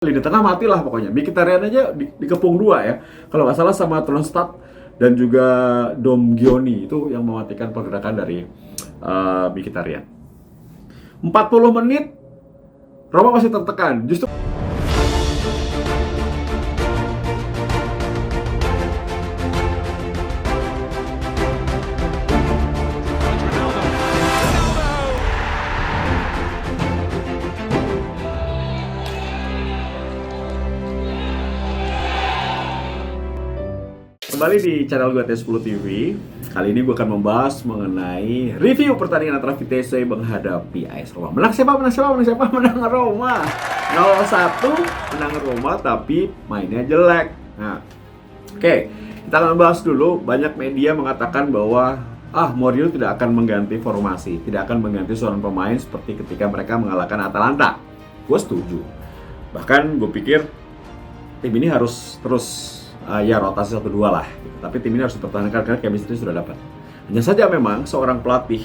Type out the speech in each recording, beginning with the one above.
Lini tengah matilah pokoknya. Mkhitaryan aja dikepung dua ya. Kalau nggak salah sama Tronstad dan juga Dom Gioni itu yang mematikan pergerakan dari Mkhitaryan. 40 menit Roma masih tertekan. Justru kembali di channel gue T10 TV. Kali ini gue akan membahas mengenai review pertandingan antara Vitesse menghadapi AS Roma. Menang siapa? Menang Roma. 0-1 menang Roma tapi mainnya jelek. Nah, oke, kita akan bahas dulu. Banyak media mengatakan bahwa Mourinho tidak akan mengganti formasi, tidak akan mengganti seorang pemain seperti ketika mereka mengalahkan Atalanta. Gue setuju. Bahkan gue pikir tim ini harus terus rotasi 1-2 lah gitu. Tapi tim ini harus dipertahankan karena chemistry sudah dapat. Hanya saja memang seorang pelatih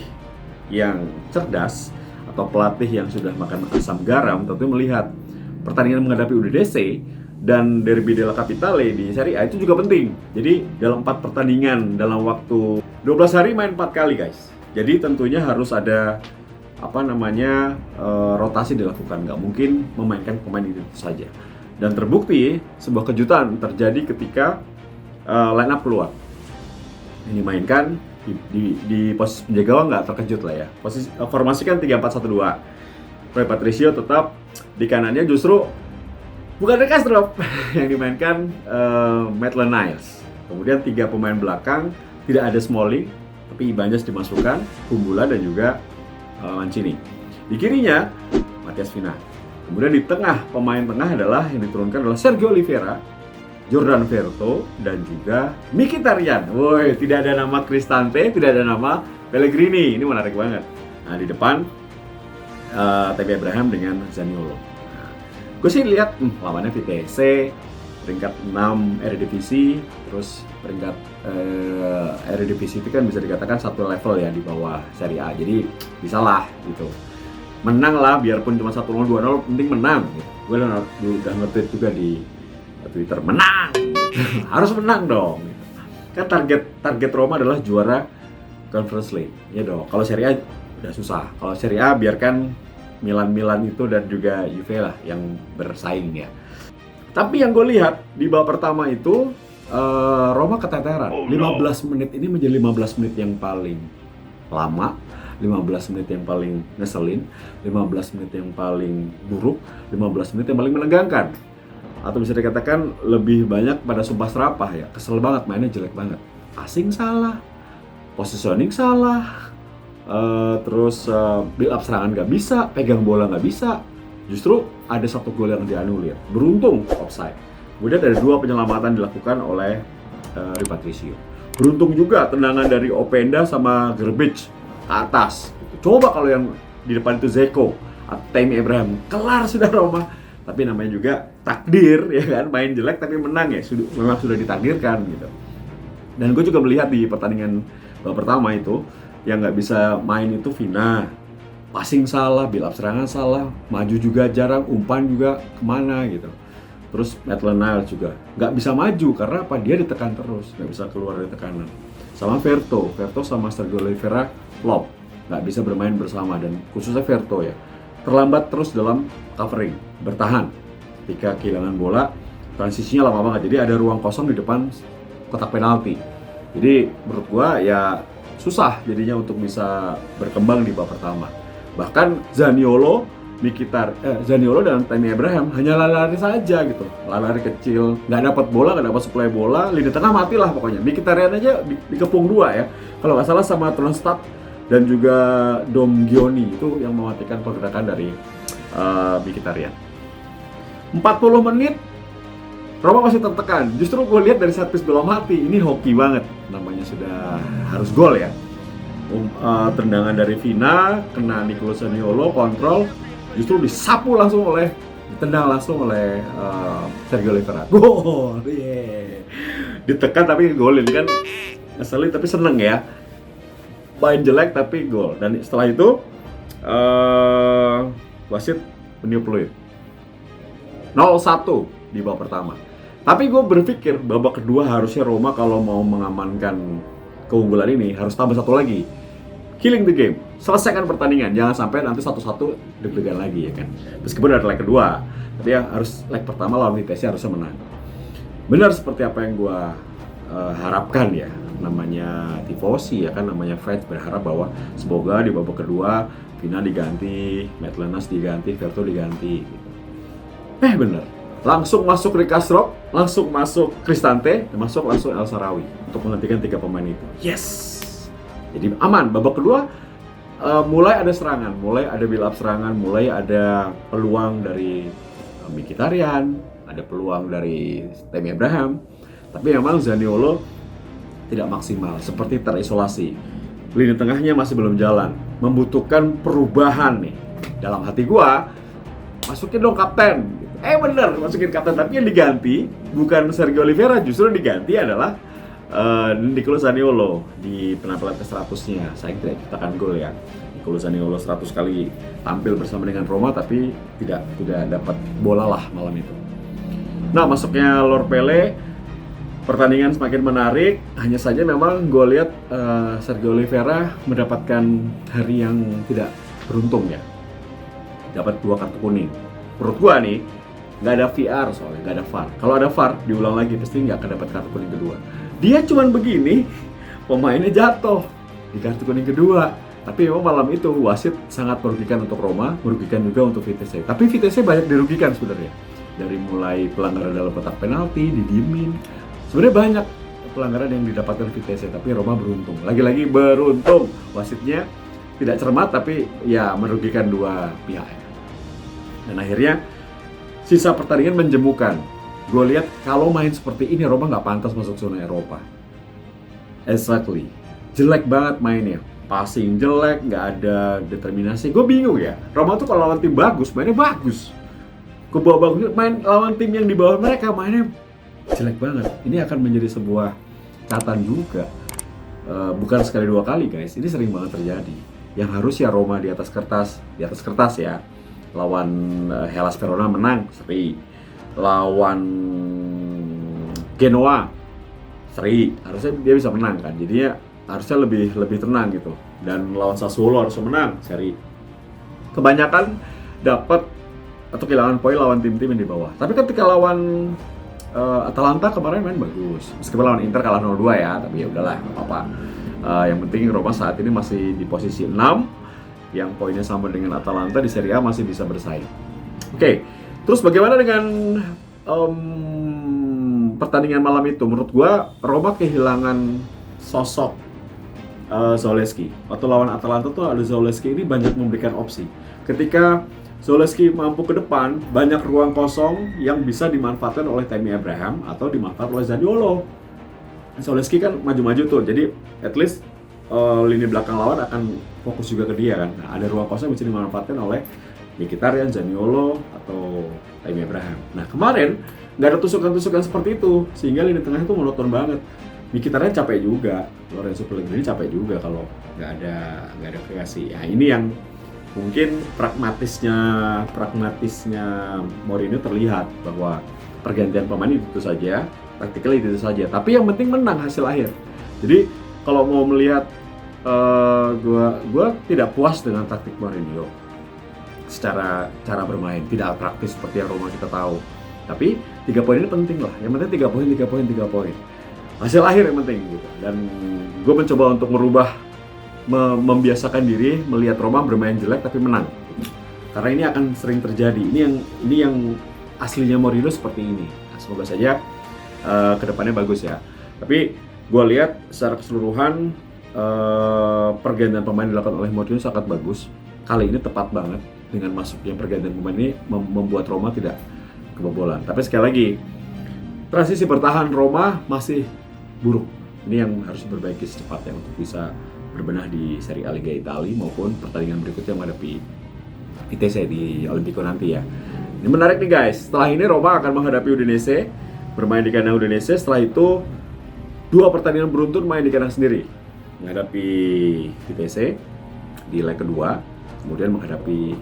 yang cerdas atau pelatih yang sudah makan asam garam tentu melihat pertandingan menghadapi Udinese dan Derby della Capitale di Serie A itu juga penting. Jadi dalam 4 pertandingan dalam waktu 12 hari main 4 kali guys. Jadi tentunya harus ada rotasi dilakukan. Nggak mungkin memainkan pemain itu saja. Dan terbukti sebuah kejutan terjadi ketika line up keluar. Ini mainkan di posisi penjaga gawang nggak terkejut lah ya. Posisi formasi kan 3-4-1-2. Roy Patricio tetap di kanannya justru bukan De Castro yang dimainkan Maitland Niles. Kemudian 3 pemain belakang tidak ada Smalling tapi Ibanez dimasukkan, Kumbula dan juga Mancini. Di kirinya Matias Vinha. Kemudian di tengah, pemain tengah yang diturunkan adalah Sergio Oliveira, Jordan Verto, dan juga Mkhitaryan. Woi, tidak ada nama Cristante, tidak ada nama Pellegrini. Ini menarik banget. Nah, di depan Tammy Abraham dengan Zaniolo. Nah, gue sih lihat lawannya Vitesse, peringkat 6 Eredivisie, terus peringkat Eredivisie itu kan bisa dikatakan satu level ya di bawah Serie A. Jadi bisa lah gitu. Menang lah, biarpun cuma 1-0, 2-0, penting menang. Gue udah nge-tweet juga di Twitter, menang! Harus menang dong. Kan target Roma adalah juara Conference League. Ya dong, kalau Serie A udah susah. Kalau Serie A biarkan Milan itu dan juga Juve lah yang bersaing ya. Tapi yang gue lihat di babak pertama itu Roma keteteran. 15 menit ini menjadi 15 menit yang paling lama, 15 menit yang paling ngeselin, 15 menit yang paling buruk, 15 menit yang paling menegangkan. Atau bisa dikatakan lebih banyak pada sumpah serapah ya. Kesel banget, mainnya jelek banget. Passing salah, positioning salah, terus build up serangan nggak bisa, pegang bola nggak bisa. Justru ada 1 gol yang dianulir. Beruntung offside. Kemudian ada 2 penyelamatan dilakukan oleh Rui Patricio. Beruntung juga tendangan dari Openda sama Grbić ke atas. Coba kalau yang di depan itu Zeko atau Tammy Abraham, kelar sudah Roma. Tapi namanya juga takdir ya kan, main jelek tapi menang ya, memang sudah ditakdirkan gitu. Dan gue juga melihat di pertandingan pertama itu yang nggak bisa main itu Vinha, passing salah, build up serangan salah, maju juga jarang, umpan juga kemana gitu. Terus Maitland Niles juga nggak bisa maju karena dia ditekan terus, nggak bisa keluar dari tekanan. Sama Verto sama Sergio Oliveira flop, nggak bisa bermain bersama, dan khususnya Verto ya terlambat terus dalam covering, bertahan ketika kehilangan bola, transisinya lama banget, jadi ada ruang kosong di depan kotak penalti. Jadi menurut gua ya susah jadinya untuk bisa berkembang di babak pertama. Bahkan Zaniolo dan Tammy Abraham hanya lari-lari saja gitu, lari-lari kecil, nggak dapat bola, nggak dapat suplai bola, lini tengah matilah pokoknya. Mkhitaryan aja dikepung 2 ya, kalau nggak salah sama Tronstad dan juga Dom Gioni itu yang mematikan pergerakan dari Mkhitaryan. 40 menit Roma masih tertekan. Justru gue lihat dari set piece bola mati, ini hoki banget, namanya sudah harus gol ya. Tendangan dari Vinha kena Nicolo Zaniolo, kontrol, justru ditendang langsung oleh Sergio Oliveira. Gol, ditekan tapi golin kan, ngeselin tapi seneng ya. Main jelek tapi gol. Dan setelah itu wasit meniup peluit. 0-1 di babak pertama. Tapi gue berpikir babak kedua harusnya Roma kalau mau mengamankan keunggulan ini harus tambah satu lagi. Killing the game, selesaikan pertandingan, jangan sampai nanti 1-1 deg-degan lagi ya kan. Meskipun ada leg kedua, tapi ya harus leg pertama lawan Vitesse harusnya menang. Benar seperti apa yang gue harapkan ya, namanya tifosi ya kan, namanya fans berharap bahwa semoga di babak kedua Vina diganti, Maitland-Niles diganti, Verto diganti. Bener, langsung masuk Rick Kastrop, langsung masuk Cristante, masuk langsung El Shaarawy untuk menghentikan 3 pemain itu. Yes, jadi aman. Babak kedua mulai ada serangan, mulai ada build up serangan, mulai ada peluang dari Mkhitaryan, ada peluang dari Tammy Abraham. Tapi memang Zaniolo tidak maksimal, seperti terisolasi. Lini tengahnya masih belum jalan, membutuhkan perubahan nih. Dalam hati gua, masukin dong kapten. Bener, masukin kapten, tapi yang diganti bukan Sergio Oliveira, justru diganti adalah Nicolo Zaniolo di penampilan ke-100-nya. Sayang tidak ciptakan gol ya. Nicolo Zaniolo 100 kali tampil bersama dengan Roma, tapi tidak dapat bola lah malam itu. Nah, masuknya Lord Pele, pertandingan semakin menarik. Hanya saja memang gue lihat Sergio Oliveira mendapatkan hari yang tidak beruntung ya. Dapat 2 kartu kuning. Menurut gue nih, nggak ada VR soalnya, nggak ada VAR. Kalau ada VAR, diulang lagi pasti nggak akan dapat kartu kuning kedua. Dia cuman begini, pemainnya jatuh di kartu kuning kedua. Tapi memang malam itu wasit sangat merugikan untuk Roma, merugikan juga untuk Vitesse. Tapi Vitesse banyak dirugikan sebenarnya. Dari mulai pelanggaran dalam kotak penalti, didiemin. Sebenarnya banyak pelanggaran yang didapatkan Vitesse, tapi Roma beruntung. Lagi-lagi beruntung, wasitnya tidak cermat, tapi ya merugikan dua pihak. Dan akhirnya sisa pertandingan menjemukan. Gue lihat kalau main seperti ini Roma nggak pantas masuk zona Eropa. Exactly, jelek banget mainnya, passing jelek, nggak ada determinasi. Gue bingung ya, Roma tuh kalau lawan tim bagus mainnya bagus. Ke bawah bagus, main lawan tim yang di bawah mereka mainnya jelek banget. Ini akan menjadi sebuah catatan juga. Bukan sekali dua kali guys, ini sering banget terjadi. Yang harusnya Roma di atas kertas ya. Lawan Hellas Verona menang seri, lawan Genoa seri, harusnya dia bisa menang kan. Jadinya harusnya lebih tenang gitu. Dan lawan Sassuolo harusnya menang seri. Kebanyakan dapat atau kehilangan poin lawan tim-tim yang di bawah. Tapi ketika lawan Atalanta kemarin main bagus. Meskipun lawan Inter kalah 0-2 ya, tapi ya udahlah, apa-apa. Yang penting Roma saat ini masih di posisi 6, yang poinnya sama dengan Atalanta di Serie A, masih bisa bersaing. Oke, terus bagaimana dengan pertandingan malam itu? Menurut gua Roma kehilangan sosok Zalewski. Waktu lawan Atalanta tuh ada Zalewski ini banyak memberikan opsi. Ketika Zalewski mampu ke depan, banyak ruang kosong yang bisa dimanfaatkan oleh Tammy Abraham atau dimanfaatkan oleh Zaniolo. Zalewski kan maju-maju tuh, jadi at least lini belakang lawan akan fokus juga ke dia kan. Nah, ada ruang kosong yang bisa dimanfaatkan oleh Mkhitaryan, Zaniolo atau Tammy Abraham. Nah, kemarin nggak ada tusukan-tusukan seperti itu, sehingga lini tengah itu monoton banget. Mkhitaryan capek juga, Lorenzo Pellegrini capek juga kalau nggak ada kreasi. Ya ini yang mungkin pragmatisnya Mourinho terlihat bahwa pergantian pemain itu saja, taktikal itu saja. Tapi yang penting menang hasil akhir. Jadi kalau mau melihat, gua tidak puas dengan taktik Mourinho secara cara bermain, tidak praktis seperti yang Roma kita tahu. Tapi 3 poin ini penting lah. Yang penting 3 poin. Hasil akhir yang penting gitu. Dan gue mencoba untuk membiasakan diri melihat Roma bermain jelek tapi menang. Karena ini akan sering terjadi. Ini yang aslinya Mourinho seperti ini. Nah, semoga saja kedepannya bagus ya. Tapi gue lihat secara keseluruhan pergantian pemain dilakukan oleh Mourinho sangat bagus. Kali ini tepat banget dengan masuknya pergantian pemain ini membuat Roma tidak kebobolan. Tapi sekali lagi, transisi bertahan Roma masih buruk. Ini yang harus diperbaiki secepatnya untuk bisa berbenah di Serie A Liga Italia maupun pertandingan berikutnya menghadapi Vitesse di Olimpico nanti ya. Ini menarik nih guys. Setelah ini Roma akan menghadapi Udinese, bermain di kandang Udinese. Setelah itu 2 pertandingan beruntun main di kandang sendiri, menghadapi Vitesse di leg kedua, kemudian menghadapi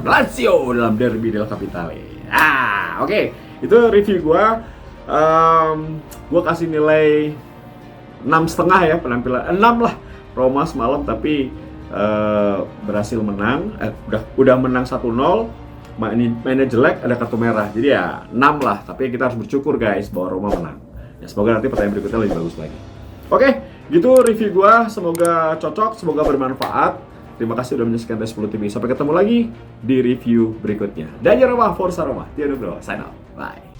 Lazio dalam Derby del Capitale. Oke. Itu review gua. Gua kasih nilai 6,5 ya penampilan. 6 lah. Roma semalam tapi berhasil menang. Udah menang 1-0. Mainnya jelek, ada kartu merah. Jadi ya 6 lah. Tapi kita harus bersyukur guys bahwa Roma menang. Ya, semoga nanti pertandingan berikutnya lebih bagus lagi. Oke, gitu review gua. Semoga cocok, semoga bermanfaat. Terima kasih sudah menyaksikan T10 TV. Sampai ketemu lagi di review berikutnya. Dan Roma, Forza Roma. Tiano Bro, sign out. Bye.